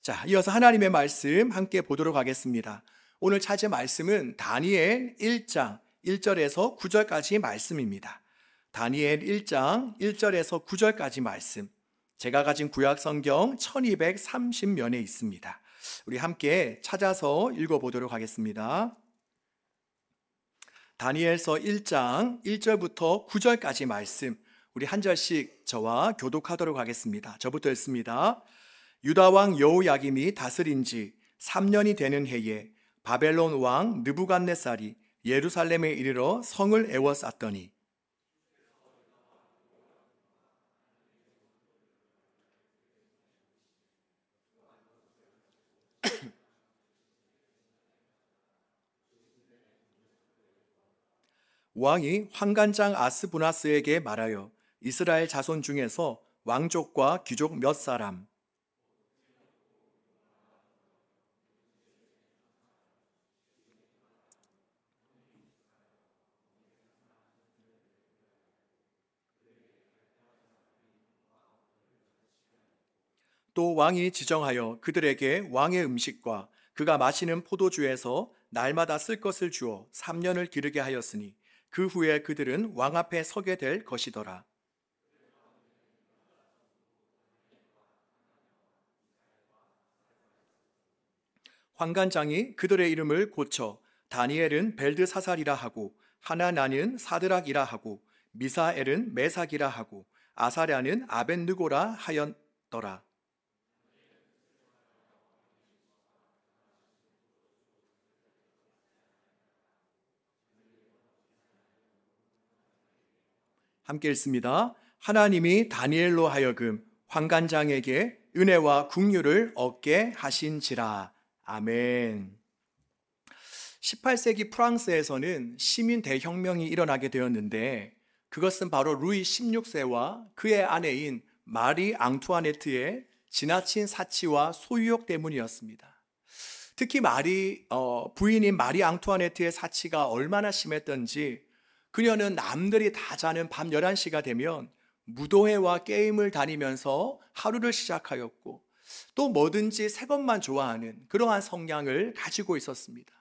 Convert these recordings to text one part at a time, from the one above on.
자, 이어서 하나님의 말씀 함께 보도록 하겠습니다. 오늘 찾은 말씀은 다니엘 1장 1절에서 9절까지 말씀입니다. 다니엘 1장 1절에서 9절까지 말씀. 제가 가진 구약 성경 1230면에 있습니다. 우리 함께 찾아서 읽어보도록 하겠습니다. 다니엘서 1장 1절부터 9절까지 말씀. 우리 한 절씩 저와 교독하도록 하겠습니다. 저부터 읽습니다. 유다 왕 여호야김이 다스린 지 3년이 되는 해에 바벨론 왕 느부갓네살이 예루살렘에 이르러 성을 에워쌌더니 왕이 환관장 아스부나스에게 말하여 이스라엘 자손 중에서 왕족과 귀족 몇 사람 또 왕이 지정하여 그들에게 왕의 음식과 그가 마시는 포도주에서 날마다 쓸 것을 주어 3년을 기르게 하였으니 그 후에 그들은 왕 앞에 서게 될 것이더라. 환관장이 그들의 이름을 고쳐 다니엘은 벨드사살이라 하고 하나나는 사드락이라 하고 미사엘은 메삭이라 하고 아사랴는 아벳느고라 하였더라. 함께 읽습니다. 하나님이 다니엘로 하여금 환관장에게 은혜와 긍휼을 얻게 하신지라. 아멘. 18세기 프랑스에서는 시민 대혁명이 일어나게 되었는데 그것은 바로 루이 16세와 그의 아내인 마리 앙투아네트의 지나친 사치와 소유욕 때문이었습니다. 특히 부인인 마리 앙투아네트의 사치가 얼마나 심했던지 그녀는 남들이 다 자는 밤 11시가 되면 무도회와 게임을 다니면서 하루를 시작하였고 또 뭐든지 새 것만 좋아하는 그러한 성향을 가지고 있었습니다.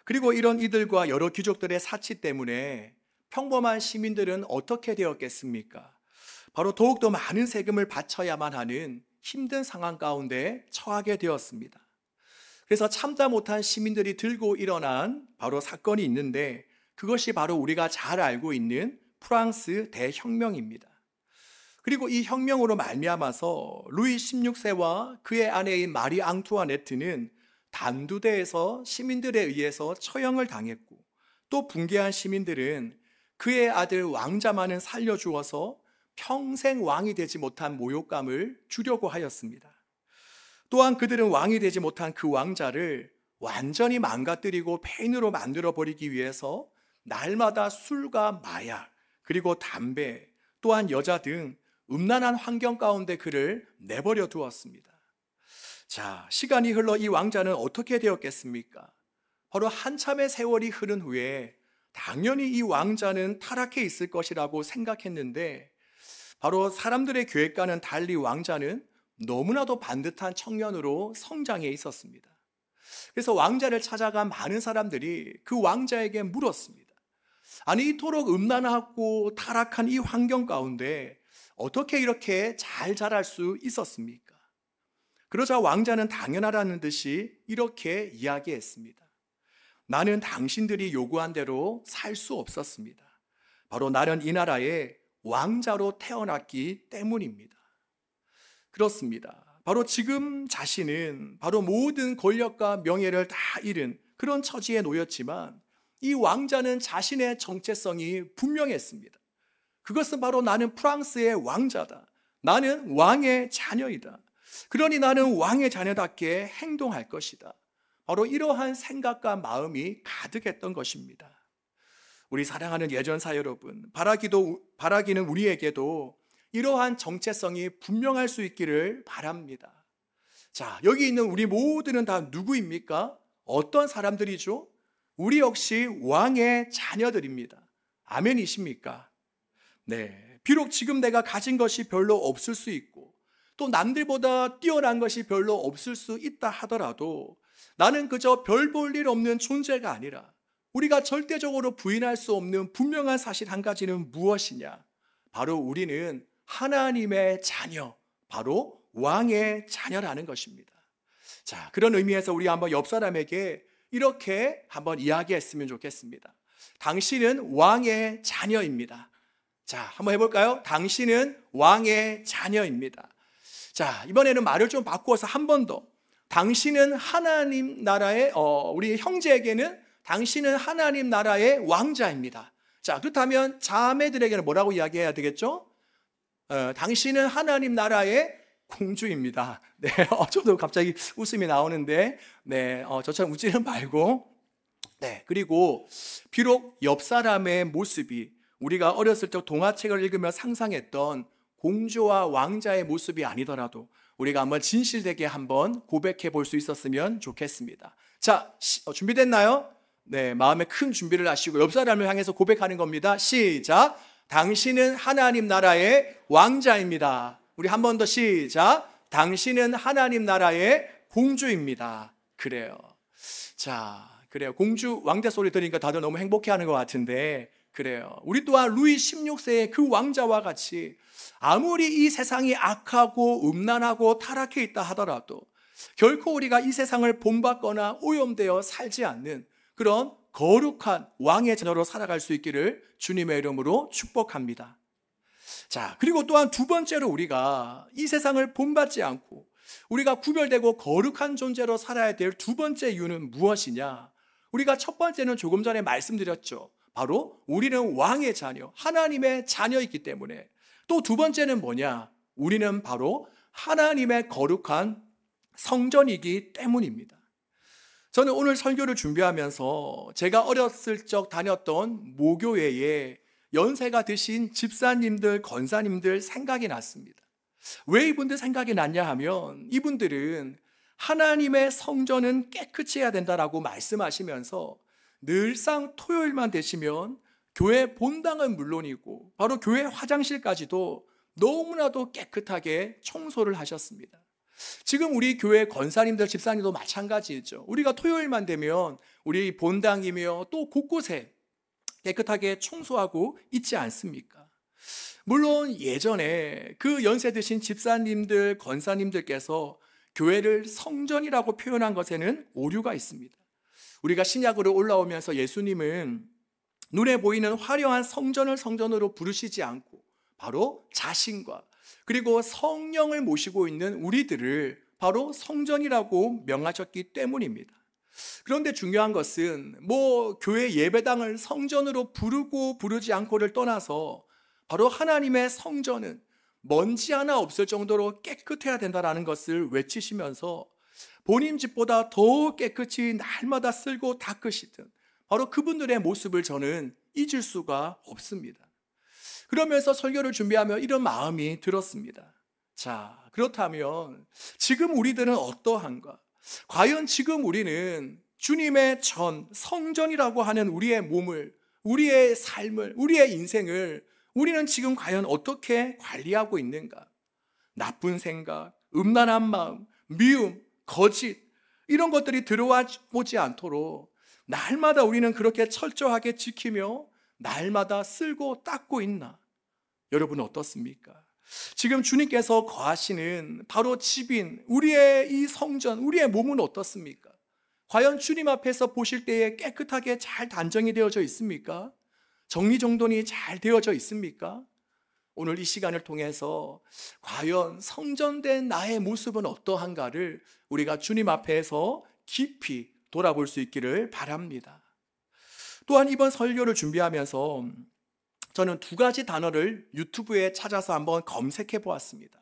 그리고 이런 이들과 여러 귀족들의 사치 때문에 평범한 시민들은 어떻게 되었겠습니까? 바로 더욱더 많은 세금을 바쳐야만 하는 힘든 상황 가운데 처하게 되었습니다. 그래서 참다 못한 시민들이 들고 일어난 바로 사건이 있는데 그것이 바로 우리가 잘 알고 있는 프랑스 대혁명입니다. 그리고 이 혁명으로 말미암아서 루이 16세와 그의 아내인 마리 앙투아네트는 단두대에서 시민들에 의해서 처형을 당했고 또 붕괴한 시민들은 그의 아들 왕자만은 살려주어서 평생 왕이 되지 못한 모욕감을 주려고 하였습니다. 또한 그들은 왕이 되지 못한 그 왕자를 완전히 망가뜨리고 폐인으로 만들어버리기 위해서 날마다 술과 마약, 그리고 담배, 또한 여자 등 음란한 환경 가운데 그를 내버려 두었습니다. 자, 시간이 흘러 이 왕자는 어떻게 되었겠습니까? 바로 한참의 세월이 흐른 후에 당연히 이 왕자는 타락해 있을 것이라고 생각했는데 바로 사람들의 계획과는 달리 왕자는 너무나도 반듯한 청년으로 성장해 있었습니다. 그래서 왕자를 찾아간 많은 사람들이 그 왕자에게 물었습니다. 아니, 이토록 음란하고 타락한 이 환경 가운데 어떻게 이렇게 잘 자랄 수 있었습니까? 그러자 왕자는 당연하다는 듯이 이렇게 이야기했습니다. 나는 당신들이 요구한 대로 살 수 없었습니다. 바로 나는 이 나라의 왕자로 태어났기 때문입니다. 그렇습니다. 바로 지금 자신은 바로 모든 권력과 명예를 다 잃은 그런 처지에 놓였지만 이 왕자는 자신의 정체성이 분명했습니다. 그것은 바로 나는 프랑스의 왕자다. 나는 왕의 자녀이다. 그러니 나는 왕의 자녀답게 행동할 것이다. 바로 이러한 생각과 마음이 가득했던 것입니다. 우리 사랑하는 예전사 여러분, 바라기는 우리에게도 이러한 정체성이 분명할 수 있기를 바랍니다. 자, 여기 있는 우리 모두는 다 누구입니까? 어떤 사람들이죠? 우리 역시 왕의 자녀들입니다. 아멘이십니까? 네. 비록 지금 내가 가진 것이 별로 없을 수 있고 또 남들보다 뛰어난 것이 별로 없을 수 있다 하더라도 나는 그저 별 볼 일 없는 존재가 아니라 우리가 절대적으로 부인할 수 없는 분명한 사실 한 가지는 무엇이냐? 바로 우리는 하나님의 자녀, 바로 왕의 자녀라는 것입니다. 자, 그런 의미에서 우리 한번 옆 사람에게 이렇게 한번 이야기했으면 좋겠습니다. 당신은 왕의 자녀입니다. 자, 한번 해볼까요? 당신은 왕의 자녀입니다. 자, 이번에는 말을 좀 바꾸어서 한 번 더. 당신은 하나님 나라의, 우리 형제에게는 당신은 하나님 나라의 왕자입니다. 자, 그렇다면 자매들에게는 뭐라고 이야기해야 되겠죠? 당신은 하나님 나라의 공주입니다. 네, 저도 갑자기 웃음이 나오는데, 네, 저처럼 웃지는 말고, 네, 그리고 비록 옆 사람의 모습이 우리가 어렸을 적 동화책을 읽으며 상상했던 공주와 왕자의 모습이 아니더라도 우리가 한번 진실되게 한번 고백해 볼 수 있었으면 좋겠습니다. 자, 준비됐나요? 네, 마음에 큰 준비를 하시고 옆 사람을 향해서 고백하는 겁니다. 시작. 당신은 하나님 나라의 왕자입니다. 우리 한 번 더 시작. 당신은 하나님 나라의 공주입니다. 그래요. 자, 그래요. 공주 왕자 소리 들으니까 다들 너무 행복해하는 것 같은데, 그래요. 우리 또한 루이 16세의 그 왕자와 같이 아무리 이 세상이 악하고 음란하고 타락해 있다 하더라도 결코 우리가 이 세상을 본받거나 오염되어 살지 않는 그런 거룩한 왕의 자녀로 살아갈 수 있기를 주님의 이름으로 축복합니다. 자, 그리고 또한 두 번째로 우리가 이 세상을 본받지 않고 우리가 구별되고 거룩한 존재로 살아야 될 두 번째 이유는 무엇이냐? 우리가 첫 번째는 조금 전에 말씀드렸죠. 바로 우리는 왕의 자녀, 하나님의 자녀이기 때문에. 또 두 번째는 뭐냐? 우리는 바로 하나님의 거룩한 성전이기 때문입니다. 저는 오늘 설교를 준비하면서 제가 어렸을 적 다녔던 모교회에 연세가 드신 집사님들, 권사님들 생각이 났습니다. 왜 이분들 생각이 났냐 하면 이분들은 하나님의 성전은 깨끗이 해야 된다라고 말씀하시면서 늘상 토요일만 되시면 교회 본당은 물론이고 바로 교회 화장실까지도 너무나도 깨끗하게 청소를 하셨습니다. 지금 우리 교회 권사님들, 집사님도 마찬가지죠. 우리가 토요일만 되면 우리 본당이며 또 곳곳에 깨끗하게 청소하고 있지 않습니까? 물론 예전에 그 연세 드신 집사님들, 권사님들께서 교회를 성전이라고 표현한 것에는 오류가 있습니다. 우리가 신약으로 올라오면서 예수님은 눈에 보이는 화려한 성전을 성전으로 부르시지 않고 바로 자신과 그리고 성령을 모시고 있는 우리들을 바로 성전이라고 명하셨기 때문입니다. 그런데 중요한 것은 교회 예배당을 성전으로 부르고 부르지 않고를 떠나서 바로 하나님의 성전은 먼지 하나 없을 정도로 깨끗해야 된다는 것을 외치시면서 본인 집보다 더 깨끗이 날마다 쓸고 닦으시던 바로 그분들의 모습을 저는 잊을 수가 없습니다. 그러면서 설교를 준비하며 이런 마음이 들었습니다. 자, 그렇다면 지금 우리들은 어떠한가? 과연 지금 우리는 주님의 성전이라고 하는 우리의 몸을, 우리의 삶을, 우리의 인생을 우리는 지금 과연 어떻게 관리하고 있는가? 나쁜 생각, 음란한 마음, 미움, 거짓 이런 것들이 들어와 보지 않도록 날마다 우리는 그렇게 철저하게 지키며 날마다 쓸고 닦고 있나? 여러분 어떻습니까? 지금 주님께서 거하시는 바로 집인 우리의 이 성전, 우리의 몸은 어떻습니까? 과연 주님 앞에서 보실 때에 깨끗하게 잘 단정이 되어져 있습니까? 정리정돈이 잘 되어져 있습니까? 오늘 이 시간을 통해서 과연 성전된 나의 모습은 어떠한가를 우리가 주님 앞에서 깊이 돌아볼 수 있기를 바랍니다. 또한 이번 설교를 준비하면서 저는 두 가지 단어를 유튜브에 찾아서 한번 검색해 보았습니다.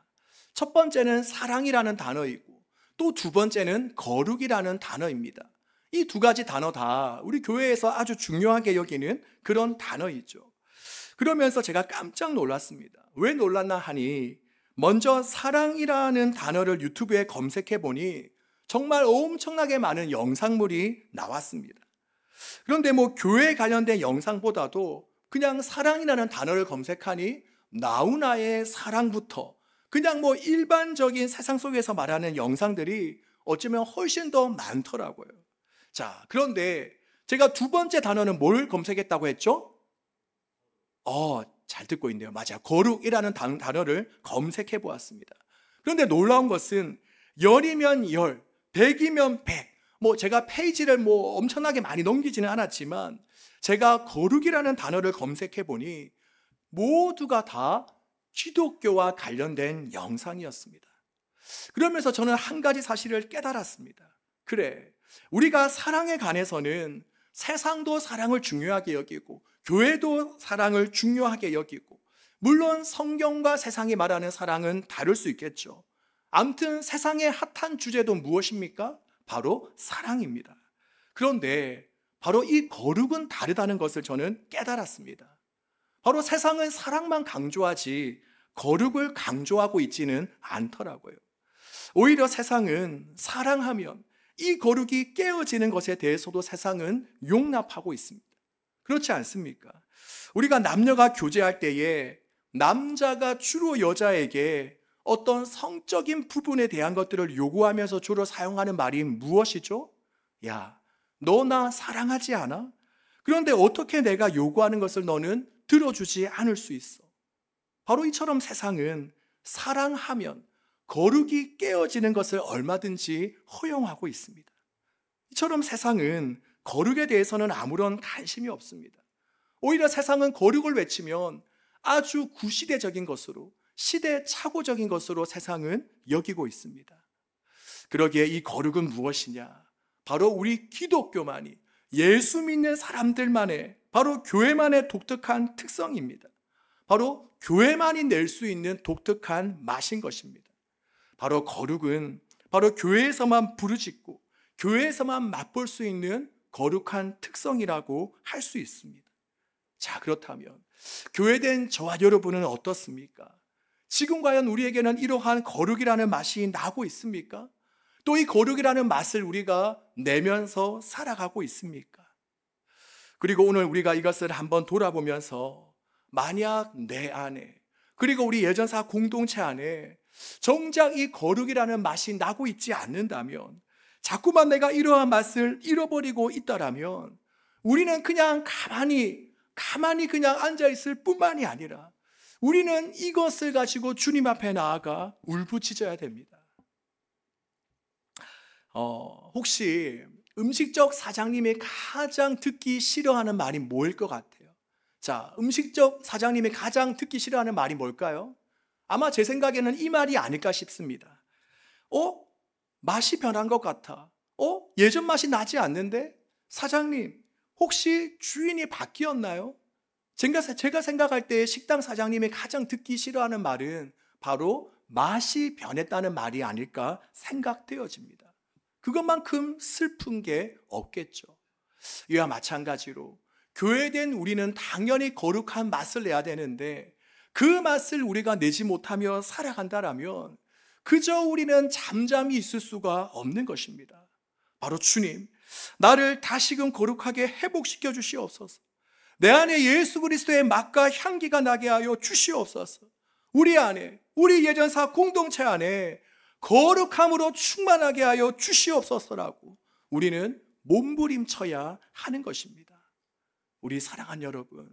첫 번째는 사랑이라는 단어이고 또 두 번째는 거룩이라는 단어입니다. 이 두 가지 단어 다 우리 교회에서 아주 중요하게 여기는 그런 단어이죠. 그러면서 제가 깜짝 놀랐습니다. 왜 놀랐나 하니 먼저 사랑이라는 단어를 유튜브에 검색해 보니 정말 엄청나게 많은 영상물이 나왔습니다. 그런데 교회에 관련된 영상보다도 그냥 사랑이라는 단어를 검색하니 나훈아의 사랑부터 그냥 뭐 일반적인 세상 속에서 말하는 영상들이 어쩌면 훨씬 더 많더라고요. 자, 그런데 제가 두 번째 단어는 뭘 검색했다고 했죠? 잘 듣고 있네요. 맞아요. 거룩이라는 단어를 검색해 보았습니다. 그런데 놀라운 것은 열이면 열, 백이면 백. 제가 페이지를 엄청나게 많이 넘기지는 않았지만 제가 거룩이라는 단어를 검색해 보니 모두가 다 기독교와 관련된 영상이었습니다. 그러면서 저는 한 가지 사실을 깨달았습니다. 그래, 우리가 사랑에 관해서는 세상도 사랑을 중요하게 여기고 교회도 사랑을 중요하게 여기고, 물론 성경과 세상이 말하는 사랑은 다를 수 있겠죠. 아무튼 세상의 핫한 주제도 무엇입니까? 바로 사랑입니다. 그런데 바로 이 거룩은 다르다는 것을 저는 깨달았습니다. 바로 세상은 사랑만 강조하지 거룩을 강조하고 있지는 않더라고요. 오히려 세상은 사랑하면 이 거룩이 깨어지는 것에 대해서도 세상은 용납하고 있습니다. 그렇지 않습니까? 우리가 남녀가 교제할 때에 남자가 주로 여자에게 어떤 성적인 부분에 대한 것들을 요구하면서 주로 사용하는 말이 무엇이죠? 야, 너 나 사랑하지 않아? 그런데 어떻게 내가 요구하는 것을 너는 들어주지 않을 수 있어? 바로 이처럼 세상은 사랑하면 거룩이 깨어지는 것을 얼마든지 허용하고 있습니다. 이처럼 세상은 거룩에 대해서는 아무런 관심이 없습니다. 오히려 세상은 거룩을 외치면 아주 구시대적인 것으로, 시대착오적인 것으로 세상은 여기고 있습니다. 그러기에 이 거룩은 무엇이냐? 바로 우리 기독교만이, 예수 믿는 사람들만의, 바로 교회만의 독특한 특성입니다. 바로 교회만이 낼 수 있는 독특한 맛인 것입니다. 바로 거룩은 바로 교회에서만 부르짖고 교회에서만 맛볼 수 있는 거룩한 특성이라고 할 수 있습니다. 자, 그렇다면 교회된 저와 여러분은 어떻습니까? 지금 과연 우리에게는 이러한 거룩이라는 맛이 나고 있습니까? 또 이 거룩이라는 맛을 우리가 내면서 살아가고 있습니까? 그리고 오늘 우리가 이것을 한번 돌아보면서 만약 내 안에, 그리고 우리 예전사 공동체 안에 정작 이 거룩이라는 맛이 나고 있지 않는다면, 자꾸만 내가 이러한 맛을 잃어버리고 있다라면 우리는 그냥 가만히 그냥 앉아있을 뿐만이 아니라 우리는 이것을 가지고 주님 앞에 나아가 울부짖어야 됩니다. 혹시 음식적 사장님이 가장 듣기 싫어하는 말이 뭐일 것 같아요? 자, 음식적 사장님이 가장 듣기 싫어하는 말이 뭘까요? 아마 제 생각에는 이 말이 아닐까 싶습니다. 맛이 변한 것 같아. 예전 맛이 나지 않는데? 사장님, 혹시 주인이 바뀌었나요? 제가 생각할 때 식당 사장님이 가장 듣기 싫어하는 말은 바로 맛이 변했다는 말이 아닐까 생각되어집니다. 그것만큼 슬픈 게 없겠죠. 이와 마찬가지로 교회된 우리는 당연히 거룩한 맛을 내야 되는데 그 맛을 우리가 내지 못하며 살아간다라면 그저 우리는 잠잠히 있을 수가 없는 것입니다. 바로 주님, 나를 다시금 거룩하게 회복시켜 주시옵소서. 내 안에 예수 그리스도의 맛과 향기가 나게 하여 주시옵소서. 우리 안에, 우리 예전사 공동체 안에 거룩함으로 충만하게 하여 주시옵소서라고 우리는 몸부림쳐야 하는 것입니다. 우리 사랑하는 여러분,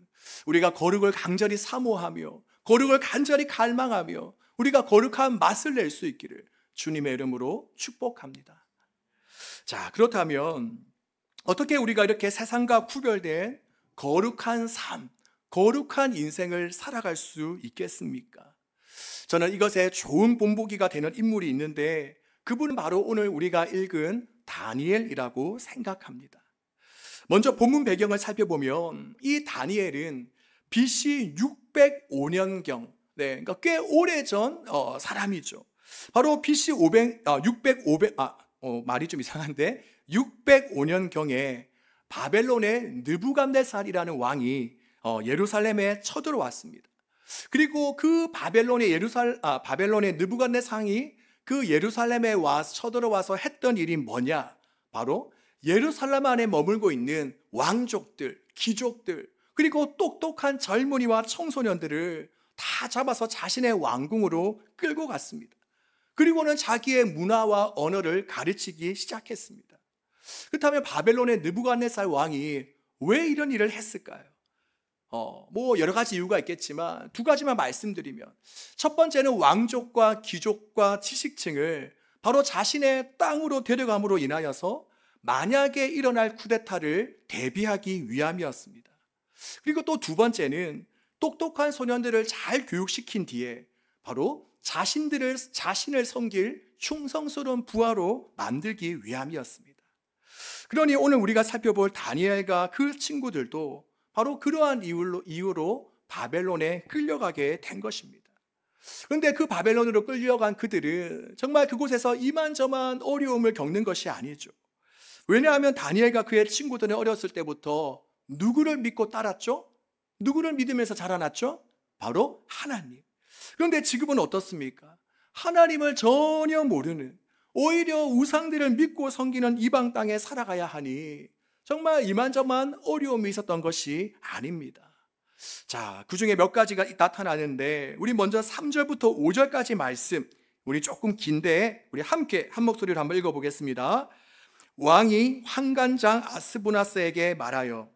우리가 거룩을 간절히 사모하며 거룩을 간절히 갈망하며 우리가 거룩한 맛을 낼 수 있기를 주님의 이름으로 축복합니다. 자, 그렇다면 어떻게 우리가 이렇게 세상과 구별된 거룩한 삶, 거룩한 인생을 살아갈 수 있겠습니까? 저는 이것에 좋은 본보기가 되는 인물이 있는데 그분은 바로 오늘 우리가 읽은 다니엘이라고 생각합니다. 먼저 본문 배경을 살펴보면 이 다니엘은 BC 605년경, 그러니까 꽤 오래전 사람이죠. 바로 BC 605년경에 바벨론의 느부갓네살이라는 왕이 예루살렘에 쳐들어왔습니다. 그리고 그 바벨론의 느부갓네살이 그 예루살렘에 쳐들어와서 했던 일이 뭐냐? 바로 예루살렘 안에 머물고 있는 왕족들, 귀족들, 그리고 똑똑한 젊은이와 청소년들을 다 잡아서 자신의 왕궁으로 끌고 갔습니다. 그리고는 자기의 문화와 언어를 가르치기 시작했습니다. 그렇다면 바벨론의 느부갓네살 왕이 왜 이런 일을 했을까요? 뭐 여러 가지 이유가 있겠지만 두 가지만 말씀드리면, 첫 번째는 왕족과 귀족과 지식층을 바로 자신의 땅으로 데려감으로 인하여서 만약에 일어날 쿠데타를 대비하기 위함이었습니다. 그리고 또 두 번째는 똑똑한 소년들을 잘 교육시킨 뒤에 바로 자신을 섬길 충성스러운 부하로 만들기 위함이었습니다. 그러니 오늘 우리가 살펴볼 다니엘과 그 친구들도 바로 그러한 이유로 바벨론에 끌려가게 된 것입니다. 그런데 그 바벨론으로 끌려간 그들은 정말 그곳에서 이만저만 어려움을 겪는 것이 아니죠. 왜냐하면 다니엘과 그의 친구들은 어렸을 때부터 누구를 믿고 따랐죠? 누구를 믿으면서 자라났죠? 바로 하나님. 그런데 지금은 어떻습니까? 하나님을 전혀 모르는, 오히려 우상들을 믿고 섬기는 이방 땅에 살아가야 하니 정말 이만저만 어려움이 있었던 것이 아닙니다. 자, 그 중에 몇 가지가 나타나는데 우리 먼저 3절부터 5절까지 말씀, 우리 조금 긴데 우리 함께 한 목소리로 한번 읽어보겠습니다. 왕이 환관장 아스부나스에게 말하여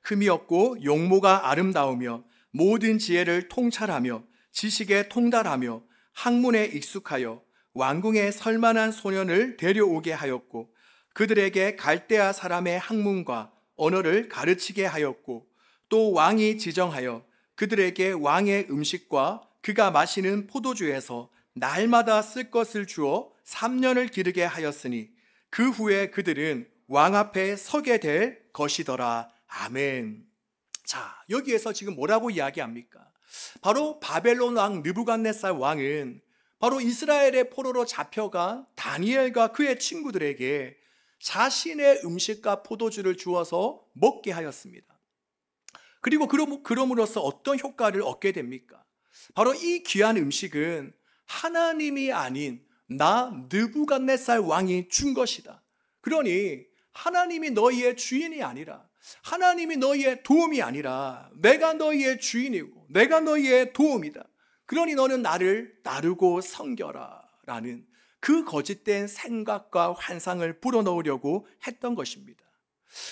흠이 없고 용모가 아름다우며 모든 지혜를 통찰하며 지식에 통달하며 학문에 익숙하여 왕궁에 설만한 소년을 데려오게 하였고 그들에게 갈대아 사람의 학문과 언어를 가르치게 하였고 또 왕이 지정하여 그들에게 왕의 음식과 그가 마시는 포도주에서 날마다 쓸 것을 주어 3년을 기르게 하였으니 그 후에 그들은 왕 앞에 서게 될 것이더라. 아멘. 자, 여기에서 지금 뭐라고 이야기합니까? 바로 바벨론 왕 느부갓네살 왕은 바로 이스라엘의 포로로 잡혀간 다니엘과 그의 친구들에게 자신의 음식과 포도주를 주어서 먹게 하였습니다. 그리고 그럼으로써 어떤 효과를 얻게 됩니까? 바로 이 귀한 음식은 하나님이 아닌 나 느부갓네살 왕이 준 것이다. 그러니 하나님이 너희의 주인이 아니라, 하나님이 너희의 도움이 아니라 내가 너희의 주인이고 내가 너희의 도움이다. 그러니 너는 나를 따르고 섬겨라 라는 그 거짓된 생각과 환상을 불어넣으려고 했던 것입니다.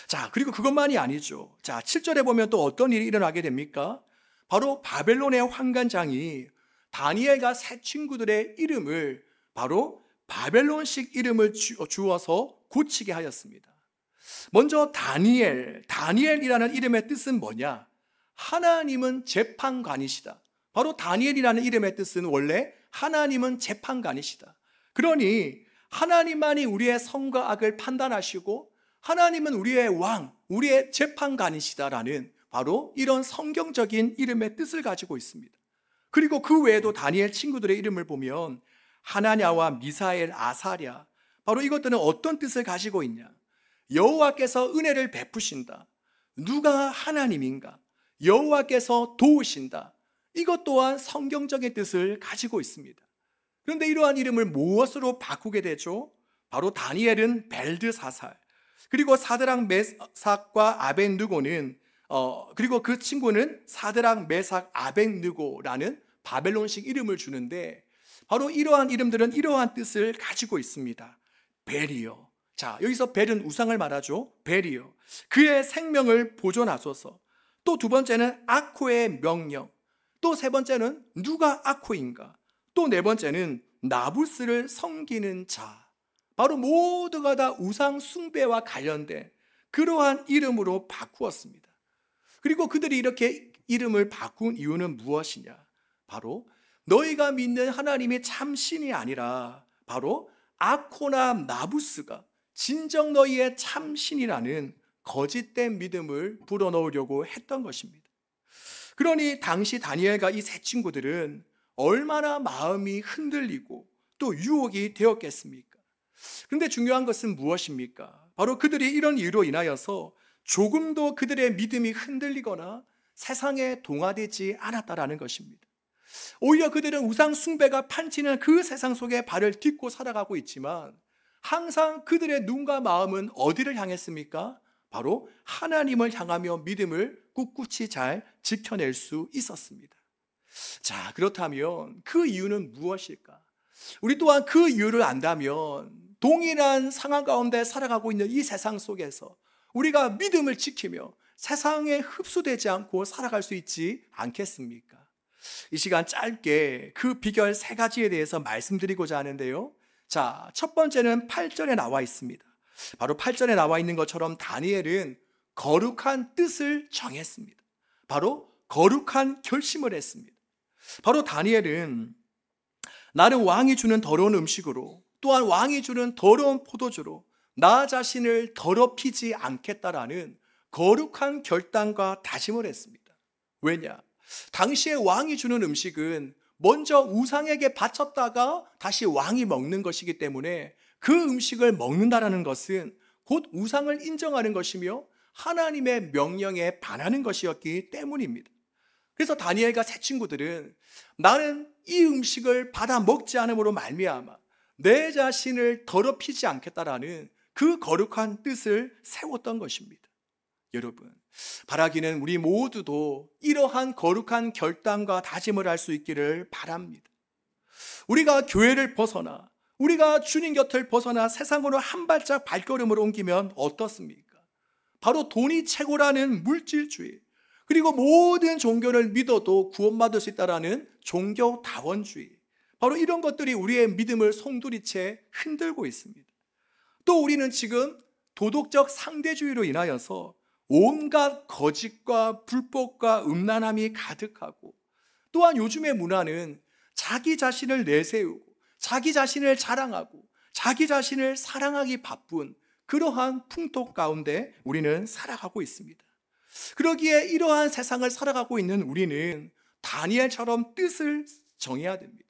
자, 그리고 그것만이 아니죠. 자, 7절에 보면 또 어떤 일이 일어나게 됩니까? 바로 바벨론의 환관장이 다니엘과 세 친구들의 이름을 바로 바벨론식 이름을 주어서 고치게 하였습니다. 먼저 다니엘이라는 이름의 뜻은 뭐냐? 하나님은 재판관이시다. 바로 다니엘이라는 이름의 뜻은 원래 하나님은 재판관이시다. 그러니 하나님만이 우리의 선과 악을 판단하시고 하나님은 우리의 왕, 우리의 재판관이시다라는 바로 이런 성경적인 이름의 뜻을 가지고 있습니다. 그리고 그 외에도 다니엘 친구들의 이름을 보면 하나냐와 미사엘, 아사랴, 바로 이것들은 어떤 뜻을 가지고 있냐? 여호와께서 은혜를 베푸신다. 누가 하나님인가? 여호와께서 도우신다. 이것 또한 성경적인 뜻을 가지고 있습니다. 그런데 이러한 이름을 무엇으로 바꾸게 되죠? 바로 다니엘은 벨드사살, 그리고 사드락 메삭과 아벳느고는 그리고 그 친구는 사드락 메삭 아벳느고라는 바벨론식 이름을 주는데 바로 이러한 이름들은 이러한 뜻을 가지고 있습니다. 벨이요. 자, 여기서 벨은 우상을 말하죠. 벨이요. 그의 생명을 보존하소서. 또 두 번째는 아코의 명령. 또 세 번째는 누가 아코인가. 또 네 번째는 나부스를 섬기는 자. 바로 모두가 다 우상 숭배와 관련된 그러한 이름으로 바꾸었습니다. 그리고 그들이 이렇게 이름을 바꾼 이유는 무엇이냐? 바로 너희가 믿는 하나님이 참 신이 아니라 바로 아코나 나부스가 진정 너희의 참 신이라는 거짓된 믿음을 불어넣으려고 했던 것입니다. 그러니 당시 다니엘과 이 세 친구들은 얼마나 마음이 흔들리고 또 유혹이 되었겠습니까? 그런데 중요한 것은 무엇입니까? 바로 그들이 이런 이유로 인하여서 조금도 그들의 믿음이 흔들리거나 세상에 동화되지 않았다라는 것입니다. 오히려 그들은 우상 숭배가 판치는 그 세상 속에 발을 딛고 살아가고 있지만 항상 그들의 눈과 마음은 어디를 향했습니까? 바로 하나님을 향하며 믿음을 꿋꿋이 잘 지켜낼 수 있었습니다. 자, 그렇다면 그 이유는 무엇일까? 우리 또한 그 이유를 안다면 동일한 상황 가운데 살아가고 있는 이 세상 속에서 우리가 믿음을 지키며 세상에 흡수되지 않고 살아갈 수 있지 않겠습니까? 이 시간 짧게 그 비결 3가지에 대해서 말씀드리고자 하는데요. 자, 첫 번째는 8절에 나와 있습니다. 바로 8절에 나와 있는 것처럼 다니엘은 거룩한 뜻을 정했습니다. 바로 거룩한 결심을 했습니다. 바로 다니엘은 나는 왕이 주는 더러운 음식으로 또한 왕이 주는 더러운 포도주로 나 자신을 더럽히지 않겠다라는 거룩한 결단과 다짐을 했습니다. 왜냐? 당시에 왕이 주는 음식은 먼저 우상에게 바쳤다가 다시 왕이 먹는 것이기 때문에 그 음식을 먹는다라는 것은 곧 우상을 인정하는 것이며 하나님의 명령에 반하는 것이었기 때문입니다. 그래서 다니엘과 세 친구들은 나는 이 음식을 받아 먹지 않음으로 말미암아 내 자신을 더럽히지 않겠다라는 그 거룩한 뜻을 세웠던 것입니다. 여러분, 바라기는 우리 모두도 이러한 거룩한 결단과 다짐을 할 수 있기를 바랍니다. 우리가 교회를 벗어나 우리가 주님 곁을 벗어나 세상으로 한 발짝 발걸음을 옮기면 어떻습니까? 바로 돈이 최고라는 물질주의, 그리고 모든 종교를 믿어도 구원받을 수 있다라는 종교다원주의, 바로 이런 것들이 우리의 믿음을 송두리째 흔들고 있습니다. 또 우리는 지금 도덕적 상대주의로 인하여서 온갖 거짓과 불법과 음란함이 가득하고, 또한 요즘의 문화는 자기 자신을 내세우고 자기 자신을 자랑하고 자기 자신을 사랑하기 바쁜 그러한 풍토 가운데 우리는 살아가고 있습니다. 그러기에 이러한 세상을 살아가고 있는 우리는 다니엘처럼 뜻을 정해야 됩니다.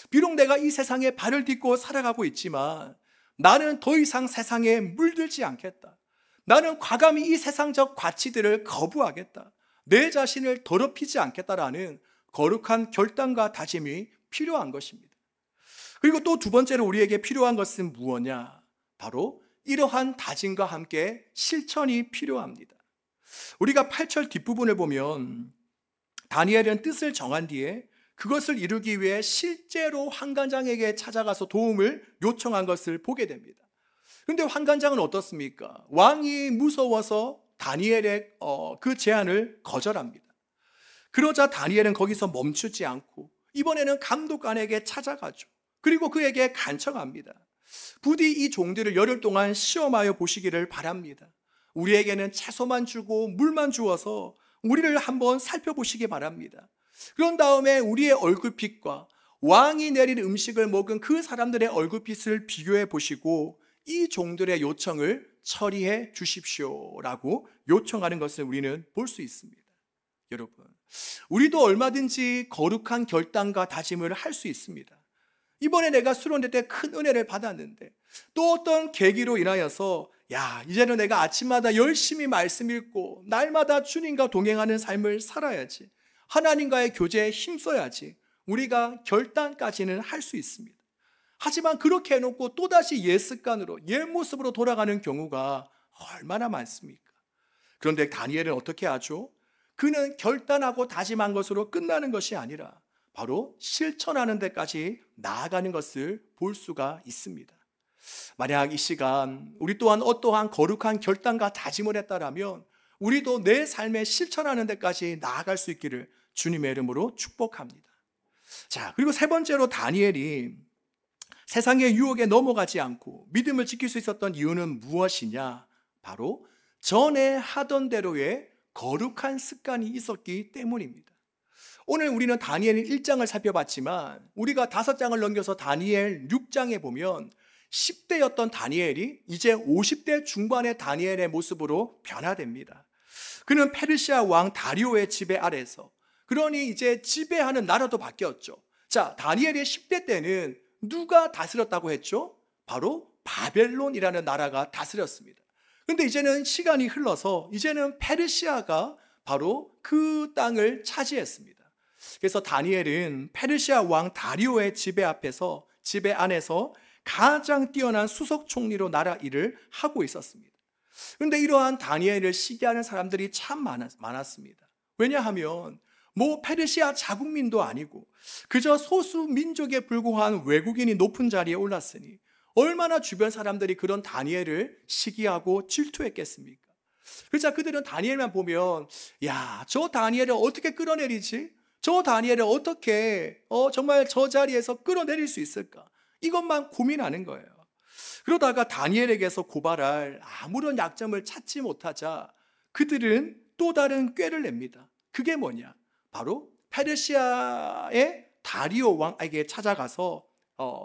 비록 내가 이 세상에 발을 딛고 살아가고 있지만 나는 더 이상 세상에 물들지 않겠다. 나는 과감히 이 세상적 가치들을 거부하겠다. 내 자신을 더럽히지 않겠다라는 거룩한 결단과 다짐이 필요한 것입니다. 그리고 또 두 번째로 우리에게 필요한 것은 무엇이냐? 바로 이러한 다짐과 함께 실천이 필요합니다. 우리가 8절 뒷부분을 보면 다니엘은 뜻을 정한 뒤에 그것을 이루기 위해 실제로 환관장에게 찾아가서 도움을 요청한 것을 보게 됩니다. 그런데 환관장은 어떻습니까? 왕이 무서워서 다니엘의 그 제안을 거절합니다. 그러자 다니엘은 거기서 멈추지 않고 이번에는 감독관에게 찾아가죠. 그리고 그에게 간청합니다. 부디 이 종들을 열흘 동안 시험하여 보시기를 바랍니다. 우리에게는 채소만 주고 물만 주어서 우리를 한번 살펴보시기 바랍니다. 그런 다음에 우리의 얼굴빛과 왕이 내린 음식을 먹은 그 사람들의 얼굴빛을 비교해 보시고 이 종들의 요청을 처리해 주십시오라고 요청하는 것을 우리는 볼 수 있습니다. 여러분, 우리도 얼마든지 거룩한 결단과 다짐을 할 수 있습니다. 이번에 내가 수련회 때 큰 은혜를 받았는데 또 어떤 계기로 인하여서 이제는 내가 아침마다 열심히 말씀 읽고 날마다 주님과 동행하는 삶을 살아야지, 하나님과의 교제에 힘써야지, 우리가 결단까지는 할 수 있습니다. 하지만 그렇게 해놓고 또다시 옛 습관으로 옛 모습으로 돌아가는 경우가 얼마나 많습니까? 그런데 다니엘은 어떻게 하죠? 그는 결단하고 다짐한 것으로 끝나는 것이 아니라 바로 실천하는 데까지 나아가는 것을 볼 수가 있습니다. 만약 이 시간 우리 또한 어떠한 거룩한 결단과 다짐을 했다라면 우리도 내 삶에 실천하는 데까지 나아갈 수 있기를 주님의 이름으로 축복합니다. 자, 그리고 세 번째로 다니엘이 세상의 유혹에 넘어가지 않고 믿음을 지킬 수 있었던 이유는 무엇이냐? 바로 전에 하던 대로의 거룩한 습관이 있었기 때문입니다. 오늘 우리는 다니엘 1장을 살펴봤지만 우리가 5장을 넘겨서 다니엘 6장에 보면 10대였던 다니엘이 이제 50대 중반의 다니엘의 모습으로 변화됩니다. 그는 페르시아 왕 다리오의 지배 아래서, 그러니 이제 지배하는 나라도 바뀌었죠. 자, 다니엘이 10대 때는 누가 다스렸다고 했죠? 바로 바벨론이라는 나라가 다스렸습니다. 그런데 이제는 시간이 흘러서 이제는 페르시아가 바로 그 땅을 차지했습니다. 그래서 다니엘은 페르시아 왕 다리오의 지배 안에서 가장 뛰어난 수석 총리로 나라 일을 하고 있었습니다. 그런데 이러한 다니엘을 시기하는 사람들이 참 많았습니다. 왜냐하면 페르시아 자국민도 아니고 그저 소수 민족에 불과한 외국인이 높은 자리에 올랐으니 얼마나 주변 사람들이 그런 다니엘을 시기하고 질투했겠습니까? 그래서 그들은 다니엘만 보면 저 다니엘을 어떻게 끌어내리지? 저 다니엘을 어떻게 정말 저 자리에서 끌어내릴 수 있을까? 이것만 고민하는 거예요. 그러다가 다니엘에게서 고발할 아무런 약점을 찾지 못하자 그들은 또 다른 꾀를 냅니다. 그게 뭐냐? 바로 페르시아의 다리오 왕에게 찾아가서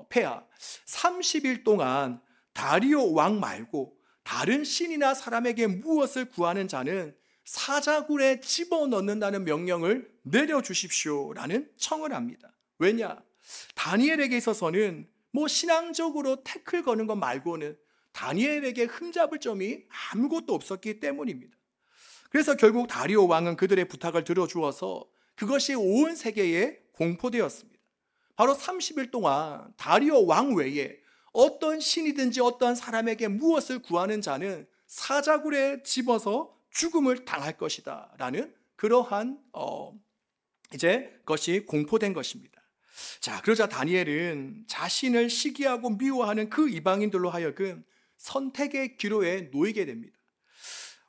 폐하 30일 동안 다리오 왕 말고 다른 신이나 사람에게 무엇을 구하는 자는 사자굴에 집어넣는다는 명령을 내려주십시오라는 청을 합니다. 왜냐? 다니엘에게 있어서는 신앙적으로 태클 거는 것 말고는 다니엘에게 흠잡을 점이 아무것도 없었기 때문입니다. 그래서 결국 다리오 왕은 그들의 부탁을 들어주어서 그것이 온 세계에 공포되었습니다. 바로 30일 동안 다리오 왕 외에 어떤 신이든지 어떤 사람에게 무엇을 구하는 자는 사자굴에 집어서 죽음을 당할 것이다 라는 그러한 그것이 공포된 것입니다. 자, 그러자 다니엘은 자신을 시기하고 미워하는 그 이방인들로 하여금 선택의 기로에 놓이게 됩니다.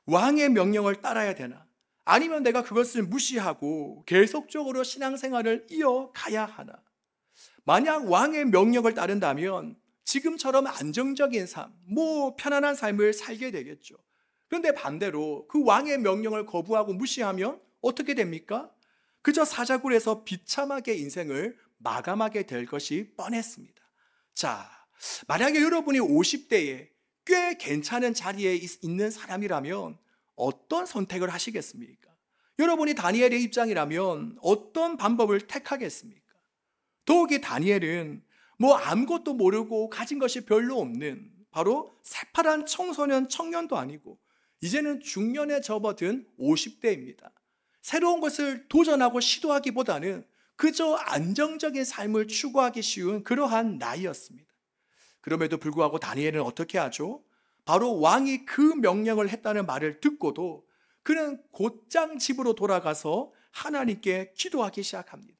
왕의 명령을 따라야 되나? 아니면 내가 그것을 무시하고 계속적으로 신앙생활을 이어가야 하나? 만약 왕의 명령을 따른다면 지금처럼 안정적인 삶, 편안한 삶을 살게 되겠죠. 그런데 반대로 그 왕의 명령을 거부하고 무시하면 어떻게 됩니까? 그저 사자굴에서 비참하게 인생을 마감하게 될 것이 뻔했습니다. 자, 만약에 여러분이 50대에 꽤 괜찮은 자리에 있는 사람이라면 어떤 선택을 하시겠습니까? 여러분이 다니엘의 입장이라면 어떤 방법을 택하겠습니까? 더욱이 다니엘은 아무것도 모르고 가진 것이 별로 없는 바로 새파란 청년도 아니고 이제는 중년에 접어든 50대입니다. 새로운 것을 도전하고 시도하기보다는 그저 안정적인 삶을 추구하기 쉬운 그러한 나이였습니다. 그럼에도 불구하고 다니엘은 어떻게 하죠? 바로 왕이 그 명령을 했다는 말을 듣고도 그는 곧장 집으로 돌아가서 하나님께 기도하기 시작합니다.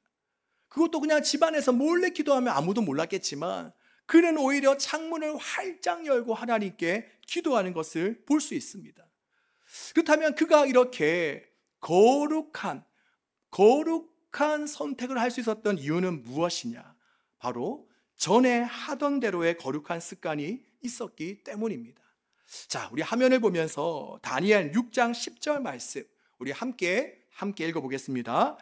그것도 그냥 집안에서 몰래 기도하면 아무도 몰랐겠지만 그는 오히려 창문을 활짝 열고 하나님께 기도하는 것을 볼 수 있습니다. 그렇다면 그가 이렇게 거룩한 선택을 할 수 있었던 이유는 무엇이냐? 바로 전에 하던 대로의 거룩한 습관이 있었기 때문입니다. 자, 우리 화면을 보면서 다니엘 6장 10절 말씀 우리 함께 읽어보겠습니다.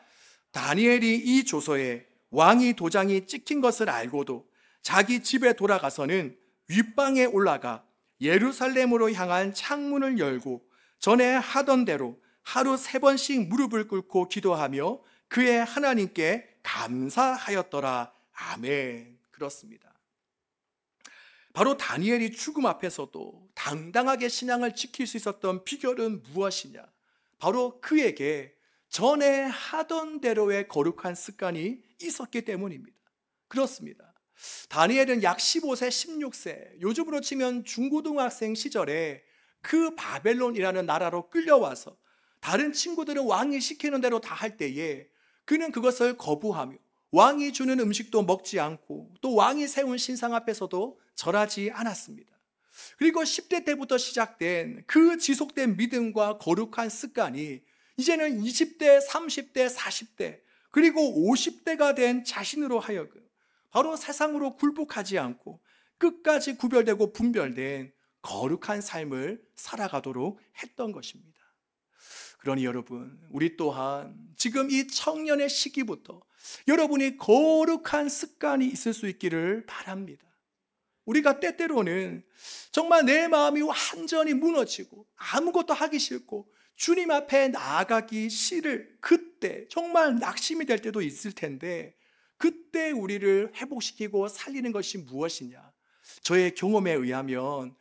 다니엘이 이 조서에 왕이 도장이 찍힌 것을 알고도 자기 집에 돌아가서는 윗방에 올라가 예루살렘으로 향한 창문을 열고 전에 하던 대로 하루 3번씩 무릎을 꿇고 기도하며 그의 하나님께 감사하였더라. 아멘. 그렇습니다. 바로 다니엘이 죽음 앞에서도 당당하게 신앙을 지킬 수 있었던 비결은 무엇이냐? 바로 그에게 전에 하던 대로의 거룩한 습관이 있었기 때문입니다. 그렇습니다. 다니엘은 약 15세, 16세, 요즘으로 치면 중고등학생 시절에 그 바벨론이라는 나라로 끌려와서 다른 친구들은 왕이 시키는 대로 다 할 때에 그는 그것을 거부하며 왕이 주는 음식도 먹지 않고 또 왕이 세운 신상 앞에서도 절하지 않았습니다. 그리고 10대 때부터 시작된 그 지속된 믿음과 거룩한 습관이 이제는 20대, 30대, 40대 그리고 50대가 된 자신으로 하여금 바로 세상으로 굴복하지 않고 끝까지 구별되고 분별된 거룩한 삶을 살아가도록 했던 것입니다. 그러니 여러분, 우리 또한 지금 이 청년의 시기부터 여러분이 거룩한 습관이 있을 수 있기를 바랍니다. 우리가 때때로는 정말 내 마음이 완전히 무너지고 아무것도 하기 싫고 주님 앞에 나아가기 싫을 그때 정말 낙심이 될 때도 있을 텐데 그때 우리를 회복시키고 살리는 것이 무엇이냐? 저의 경험에 의하면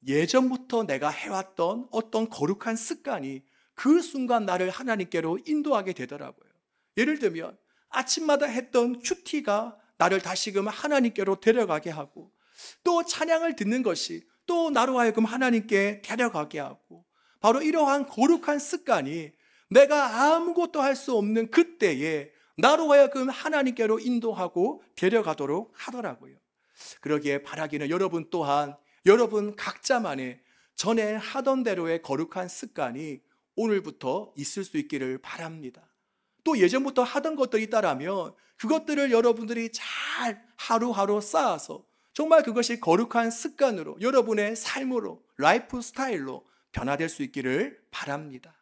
예전부터 내가 해왔던 어떤 거룩한 습관이 그 순간 나를 하나님께로 인도하게 되더라고요. 예를 들면 아침마다 했던 큐티가 나를 다시금 하나님께로 데려가게 하고 또 찬양을 듣는 것이 또 나로 하여금 하나님께 데려가게 하고, 바로 이러한 거룩한 습관이 내가 아무것도 할 수 없는 그때에 나로 하여금 하나님께로 인도하고 데려가도록 하더라고요. 그러기에 바라기는 여러분 또한 여러분 각자만의 전에 하던 대로의 거룩한 습관이 오늘부터 있을 수 있기를 바랍니다. 또 예전부터 하던 것들이 있다라면 그것들을 여러분들이 잘 하루하루 쌓아서 정말 그것이 거룩한 습관으로 여러분의 삶으로 라이프 스타일로 변화될 수 있기를 바랍니다.